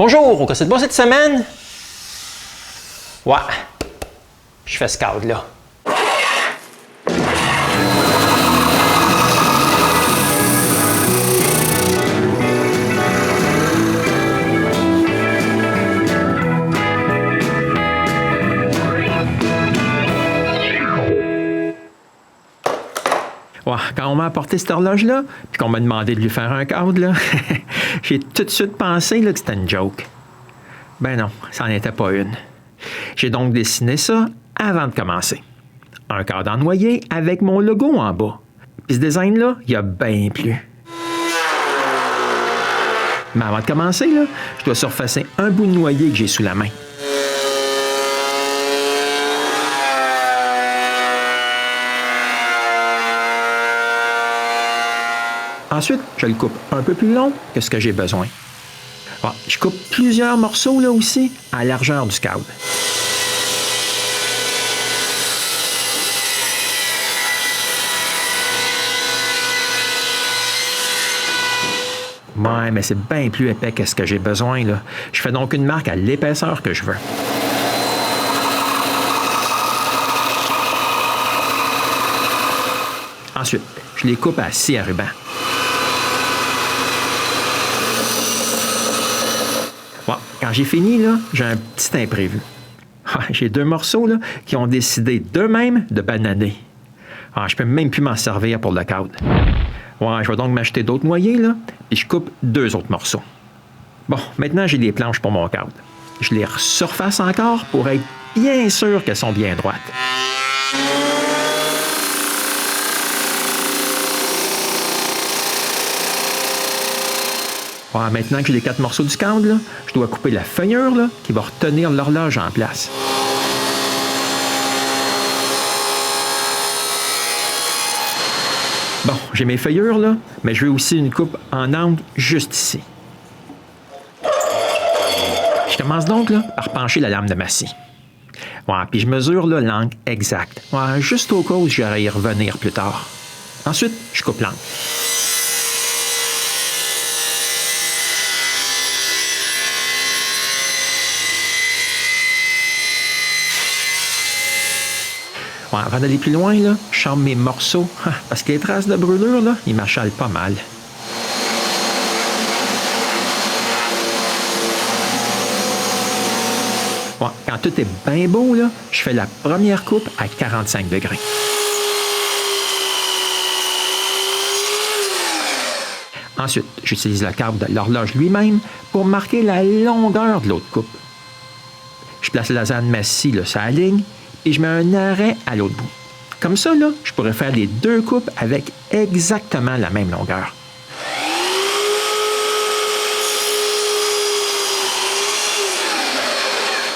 Bonjour, qu'est-ce que c'est de bon cette semaine? Ouais, je fais scout là. Ouais, quand on m'a apporté cette horloge-là, puis qu'on m'a demandé de lui faire un cadre, là, j'ai tout de suite pensé là, que c'était une joke. Ben non, ça n'en était pas une. J'ai donc dessiné ça avant de commencer. Un cadre en noyer avec mon logo en bas. Puis ce design-là, il a bien plu. Mais avant de commencer, là, je dois surfacer un bout de noyer que j'ai sous la main. Ensuite, je le coupe un peu plus long que ce que j'ai besoin. Bon, je coupe plusieurs morceaux là aussi à la largeur du cadre. Ouais, mais c'est bien plus épais que ce que j'ai besoin, là. Je fais donc une marque à l'épaisseur que je veux. Ensuite, je les coupe à scie à ruban. Bon, quand j'ai fini, là, j'ai un petit imprévu. J'ai deux morceaux là, qui ont décidé d'eux-mêmes de bananer. Je peux même plus m'en servir pour le cadre. Ouais, je vais donc m'acheter d'autres noyers, là, et je coupe deux autres morceaux. Bon, maintenant, j'ai des planches pour mon cadre. Je les surface encore pour être bien sûr qu'elles sont bien droites. Ouais, maintenant que j'ai les quatre morceaux du cadre, là, je dois couper la feuillure là, qui va retenir l'horloge en place. Bon, j'ai mes feuillures, là, mais je veux aussi une coupe en angle juste ici. Je commence donc là, par pencher la lame de ma scie. Ouais, puis je mesure là, l'angle exact. Ouais, juste au cas où j'aurais y revenir plus tard. Ensuite, je coupe l'angle. Ouais, avant d'aller plus loin, là, je charme mes morceaux parce que les traces de brûlure, là, ils m'achalent pas mal. Ouais, quand tout est bien beau, là, je fais la première coupe à 45 degrés. Ensuite, j'utilise le cadre de l'horloge lui-même pour marquer la longueur de l'autre coupe. Je place la lasagne de ma scie là, sur la ligne et je mets un arrêt à l'autre bout. Comme ça, là, je pourrais faire les deux coupes avec exactement la même longueur.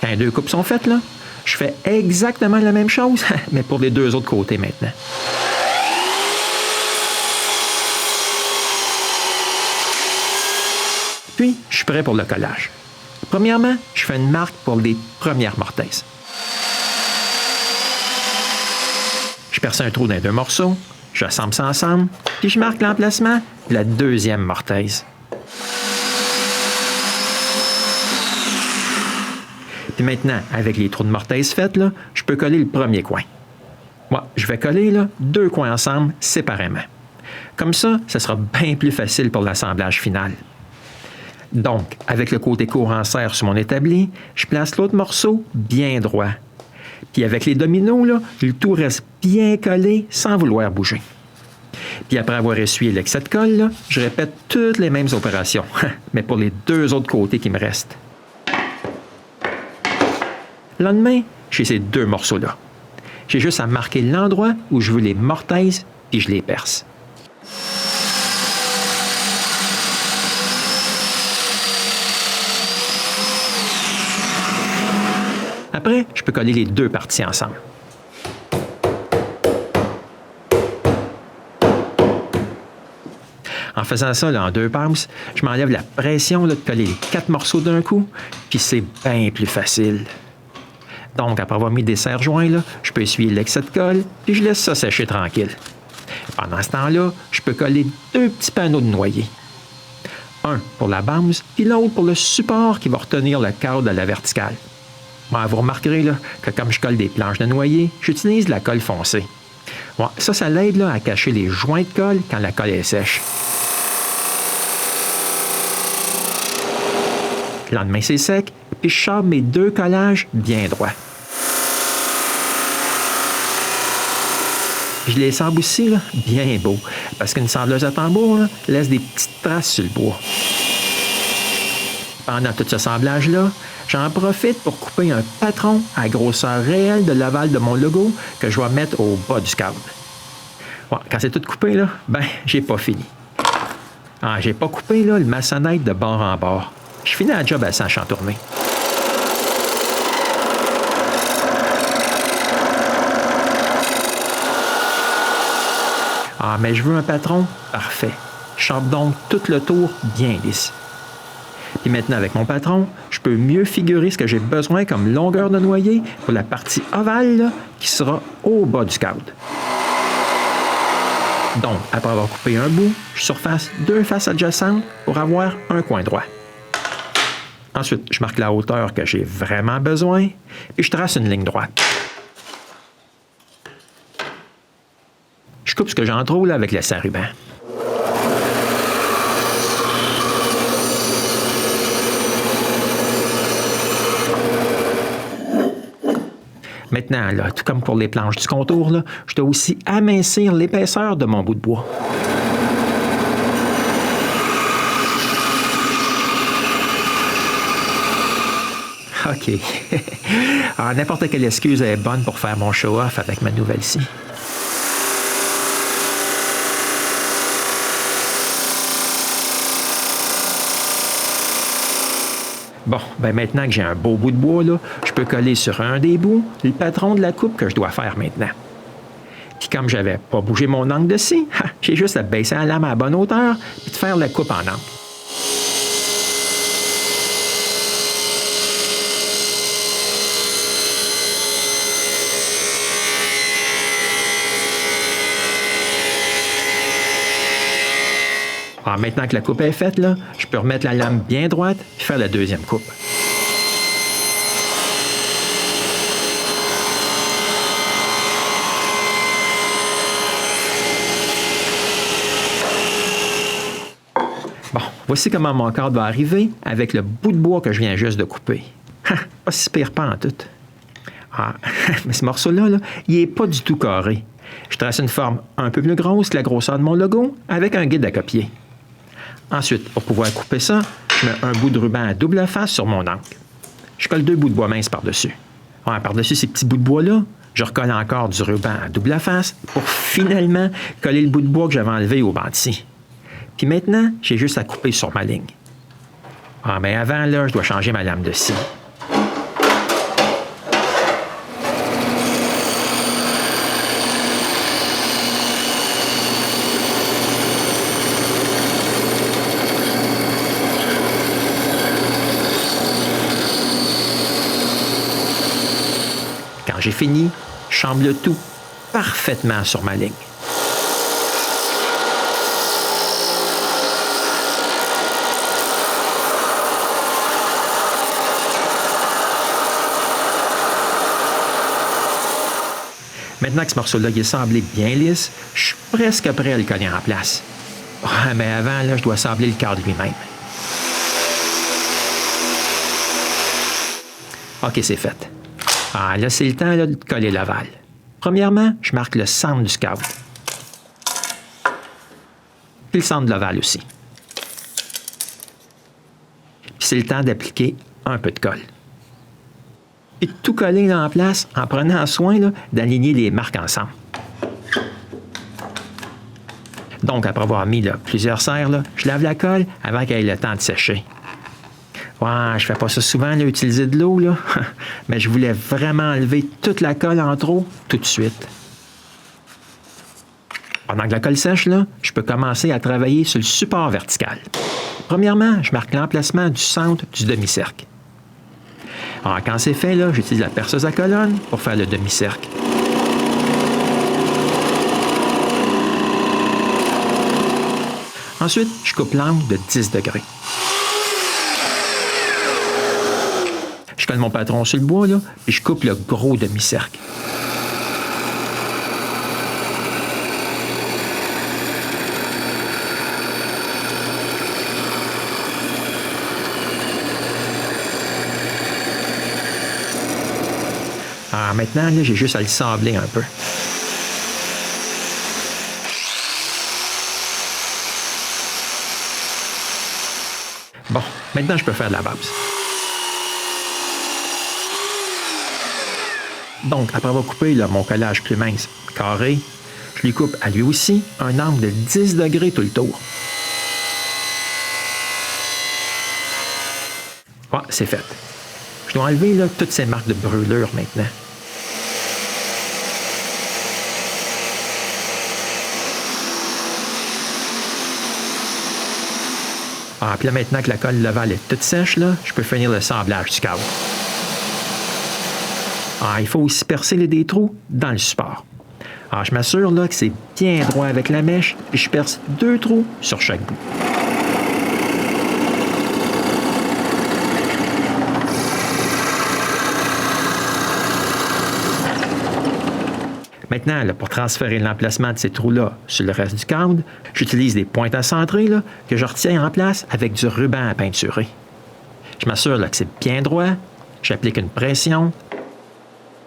Quand les deux coupes sont faites, là, je fais exactement la même chose, mais pour les deux autres côtés maintenant. Puis, je suis prêt pour le collage. Premièrement, je fais une marque pour les premières mortaises. Je perce un trou dans les deux morceaux, j'assemble ça ensemble, puis je marque l'emplacement de la deuxième mortaise. Puis maintenant, avec les trous de mortaise faits, là, je peux coller le premier coin. Moi, je vais coller là, deux coins ensemble séparément. Comme ça, ce sera bien plus facile pour l'assemblage final. Donc, avec le côté court en serre sur mon établi, je place l'autre morceau bien droit. Puis avec les dominos, là, le tout reste bien collé sans vouloir bouger. Puis après avoir essuyé l'excès de colle, là, je répète toutes les mêmes opérations, mais pour les deux autres côtés qui me restent. Le lendemain, j'ai ces deux morceaux-là. J'ai juste à marquer l'endroit où je veux les mortaises, puis je les perce. Après, je peux coller les deux parties ensemble. En faisant ça là, en deux passes, je m'enlève la pression là, de coller les quatre morceaux d'un coup, puis c'est bien plus facile. Donc, après avoir mis des serre-joints, là, je peux essuyer l'excès de colle, puis je laisse ça sécher tranquille. Pendant ce temps-là, je peux coller deux petits panneaux de noyer. Un pour la base, puis l'autre pour le support qui va retenir le cadre à la verticale. Bon, vous remarquerez là, que comme je colle des planches de noyer, j'utilise de la colle foncée. Bon, ça l'aide à cacher les joints de colle quand la colle est sèche. Le lendemain, c'est sec, puis je sors mes 2 collages bien droits. Je les sable aussi là, bien beaux, parce qu'une sableuse à tambour là, laisse des petites traces sur le bois. Pendant tout ce semblage-là, j'en profite pour couper un patron à grosseur réelle de l'aval de mon logo que je vais mettre au bas du cadre. Bon, quand c'est tout coupé, là, j'ai pas fini. J'ai pas coupé là, le maçonnette de bord en bord. Je finis la job à 100 champs tournés. Mais je veux un patron parfait. Je charpe donc tout le tour bien lisse. Puis maintenant, avec mon patron, je peux mieux figurer ce que j'ai besoin comme longueur de noyer pour la partie ovale là, qui sera au bas du cadre. Donc, après avoir coupé un bout, je surface 2 faces adjacentes pour avoir un coin droit. Ensuite, je marque la hauteur que j'ai vraiment besoin, puis je trace une ligne droite. Je coupe ce que j'en trouve là, avec le ruban. Maintenant, là, tout comme pour les planches du contour, là, je dois aussi amincir l'épaisseur de mon bout de bois. OK. N'importe quelle excuse est bonne pour faire mon show-off avec ma nouvelle scie. Bon, maintenant que j'ai un beau bout de bois, là, je peux coller sur un des bouts le patron de la coupe que je dois faire maintenant. Puis comme je n'avais pas bougé mon angle de scie, j'ai juste à baisser la lame à la bonne hauteur et de faire la coupe en angle. Maintenant que la coupe est faite, là, je peux remettre la lame bien droite et faire la deuxième coupe. Bon, voici comment mon cadre va arriver avec le bout de bois que je viens juste de couper. Pas si pire pas en tout. Mais ce morceau-là, là, il n'est pas du tout carré. Je trace une forme un peu plus grosse que la grosseur de mon logo avec un guide à copier. Ensuite, pour pouvoir couper ça, je mets un bout de ruban à double face sur mon angle. Je colle 2 bouts de bois minces par-dessus. Par-dessus ces petits bouts de bois-là, je recolle encore du ruban à double face pour finalement coller le bout de bois que j'avais enlevé au banc de scie. Puis maintenant, j'ai juste à couper sur ma ligne. Mais avant, là, je dois changer ma lame de scie. Quand j'ai fini, je chambre le tout parfaitement sur ma ligne. Maintenant que ce morceau-là est sablé bien lisse, je suis presque prêt à le coller en place. Mais avant, là, je dois sabler le cadre lui-même. OK, c'est fait. Là, c'est le temps là, de coller l'aval. Premièrement, je marque le centre du cadre. Puis le centre de l'aval aussi. Puis c'est le temps d'appliquer un peu de colle. Puis tout coller là, en place en prenant soin là, d'aligner les marques ensemble. Donc, après avoir mis là, plusieurs serres, là, je lave la colle avant qu'elle ait le temps de sécher. Je fais pas ça souvent, là, utiliser de l'eau, là. Mais je voulais vraiment enlever toute la colle en trop tout de suite. Pendant que la colle sèche, là, je peux commencer à travailler sur le support vertical. Premièrement, je marque l'emplacement du centre du demi-cercle. Quand c'est fait, là, j'utilise la perceuse à colonne pour faire le demi-cercle. Ensuite, je coupe l'angle de 10 degrés. Je colle mon patron sur le bois, là, puis je coupe le gros demi-cercle. Alors maintenant, là, j'ai juste à le sabler un peu. Bon, maintenant, je peux faire de la base. Donc, après avoir coupé là, mon collage plus mince, carré, je lui coupe à lui aussi un angle de 10 degrés tout le tour. Ah, c'est fait. Je dois enlever là, toutes ces marques de brûlure maintenant. Ah, puis là, maintenant que la colle Laval est toute sèche, là, je peux finir le sablage du cadre. Ah, il faut aussi percer des trous dans le support. Ah, je m'assure là, que c'est bien droit avec la mèche et je perce 2 trous sur chaque bout. Maintenant, là, pour transférer l'emplacement de ces trous-là sur le reste du cadre, j'utilise des pointes à centrer là, que je retiens en place avec du ruban à peinturer. Je m'assure là, que c'est bien droit, j'applique une pression,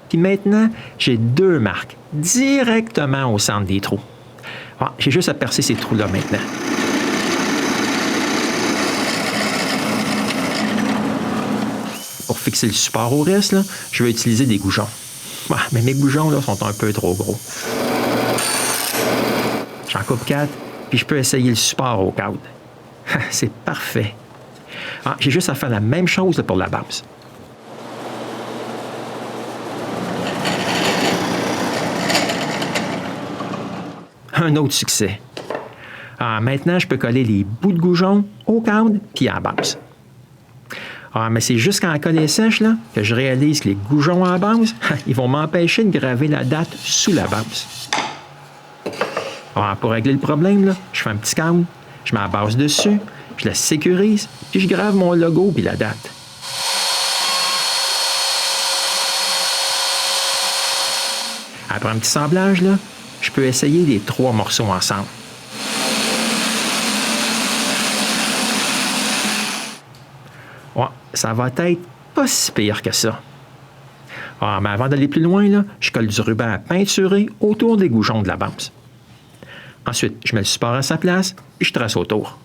puis maintenant, j'ai 2 marques directement au centre des trous. Ah, j'ai juste à percer ces trous-là maintenant. Pour fixer le support au reste, là, je vais utiliser des goujons. Ah, mais mes goujons là, sont un peu trop gros. J'en coupe 4, puis je peux essayer le support au cadre. C'est parfait. Ah, j'ai juste à faire la même chose là, pour la base. Un autre succès. Ah, maintenant, je peux coller les bouts de goujons au cadre puis à la base. Ah, mais c'est juste quand la colle est sèche là, que je réalise que les goujons à la base, ils vont m'empêcher de graver la date sous la base. Ah, pour régler le problème, là, je fais un petit cadre, je mets la base dessus, je la sécurise, puis je grave mon logo puis la date. Après un petit sablage, là, je peux essayer les 3 morceaux ensemble. Ouais, ça va être pas si pire que ça. Ah, mais avant d'aller plus loin, là, je colle du ruban à peinturer autour des goujons de la base. Ensuite, je mets le support à sa place et je trace autour.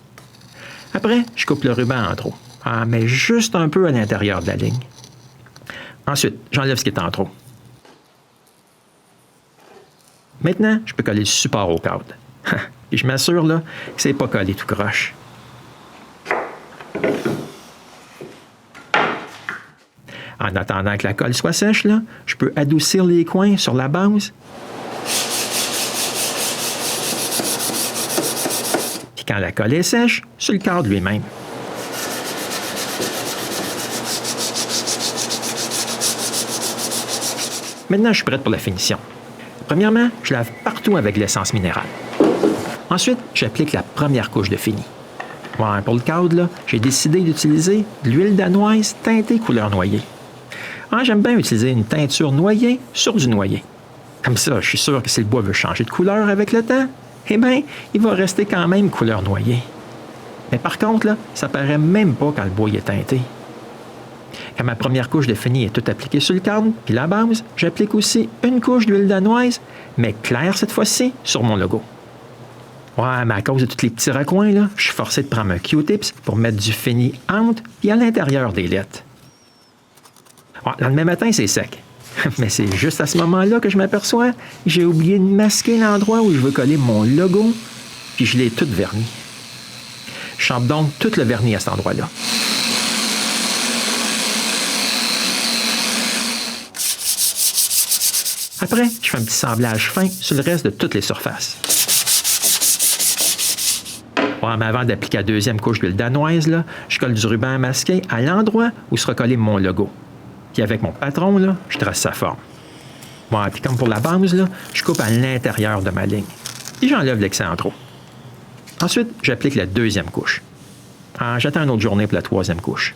Après, je coupe le ruban en trop. Ah, mais juste un peu à l'intérieur de la ligne. Ensuite, j'enlève ce qui est en trop. Maintenant, je peux coller le support au cadre. Et je m'assure là, que c'est pas collé tout croche. En attendant que la colle soit sèche, là, je peux adoucir les coins sur la base. Puis quand la colle est sèche, sur le cadre lui-même. Maintenant, je suis prête pour la finition. Premièrement, je lave partout avec l'essence minérale. Ensuite, j'applique la première couche de fini. Ouais, pour le cadre, là, j'ai décidé d'utiliser de l'huile danoise teintée couleur noyer. Ah, j'aime bien utiliser une teinture noyer sur du noyer. Comme ça, je suis sûr que si le bois veut changer de couleur avec le temps, eh bien, il va rester quand même couleur noyer. Mais par contre, là, ça paraît même pas quand le bois est teinté. Quand ma première couche de fini est toute appliquée sur le cadre, puis la base, j'applique aussi une couche d'huile danoise, mais claire cette fois-ci, sur mon logo. Ouais, mais à cause de tous les petits raccoins, là, je suis forcé de prendre un Q-tips pour mettre du fini entre et à l'intérieur des lettres. Ouais, le lendemain matin, c'est sec. Mais c'est juste à ce moment-là que je m'aperçois que j'ai oublié de masquer l'endroit où je veux coller mon logo, puis je l'ai tout verni. Je champe donc tout le vernis à cet endroit-là. Après, je fais un petit sablage fin sur le reste de toutes les surfaces. Ouais, mais avant d'appliquer la deuxième couche d'huile danoise, là, je colle du ruban masqué à l'endroit où sera collé mon logo. Puis avec mon patron, là, je trace sa forme. Bon, puis comme pour la base, là, je coupe à l'intérieur de ma ligne. Puis j'enlève l'excès trop. Ensuite, j'applique la deuxième couche. J'attends une autre journée pour la troisième couche.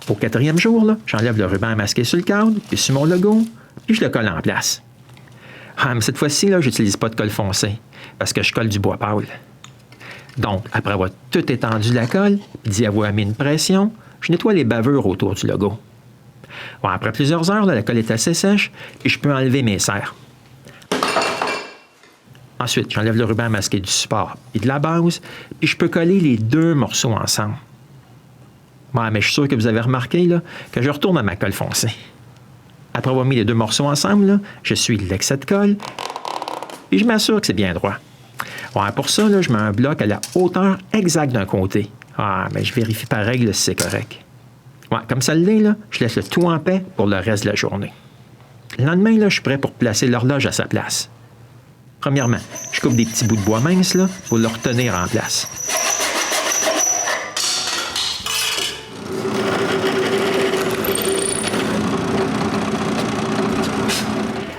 Au 4e jour, là, j'enlève le ruban masqué sur le cadre, puis sur mon logo, puis je le colle en place. Ah, mais cette fois-ci, là, j'utilise pas de colle foncée, parce que je colle du bois pâle. Donc, après avoir tout étendu la colle, puis d'y avoir mis une pression, je nettoie les bavures autour du logo. Bon, après plusieurs heures, là, la colle est assez sèche, puis je peux enlever mes serres. Ensuite, j'enlève le ruban masqué du support et de la base, puis je peux coller les 2 morceaux ensemble. Bon, mais je suis sûr que vous avez remarqué là, que je retourne à ma colle foncée. Après avoir mis les 2 morceaux ensemble, là, je suis l'excès de colle, puis je m'assure que c'est bien droit. Bon, pour ça, là, je mets un bloc à la hauteur exacte d'un côté. Ah, mais je vérifie par règle si c'est correct. Ouais, comme ça l'est, là, je laisse le tout en paix pour le reste de la journée. Le lendemain, là, je suis prêt pour placer l'horloge à sa place. Premièrement, je coupe des petits bouts de bois minces là, pour le retenir en place.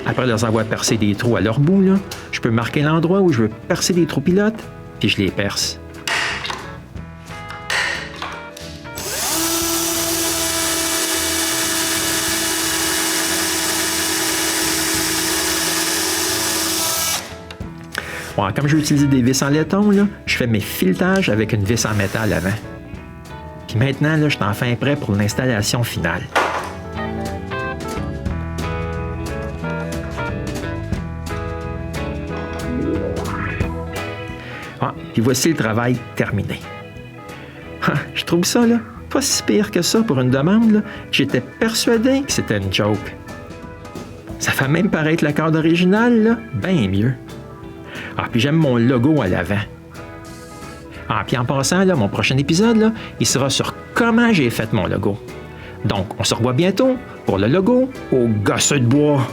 Après leur avoir percé des trous à leur bout, là, je peux marquer l'endroit où je veux percer des trous pilotes, puis je les perce. Bon, comme je vais utiliser des vis en laiton, là, je fais mes filetages avec une vis en métal avant. Puis maintenant, là, je suis enfin prêt pour l'installation finale. Ah, puis voici le travail terminé. Ah, je trouve ça, là, pas si pire que ça pour une demande. Là. J'étais persuadé que c'était une joke. Ça fait même paraître la corde originale, là, bien mieux. Ah, puis j'aime mon logo à l'avant. Ah, puis en passant, là, mon prochain épisode, là, il sera sur comment j'ai fait mon logo. Donc, on se revoit bientôt pour le logo au gosseux de bois.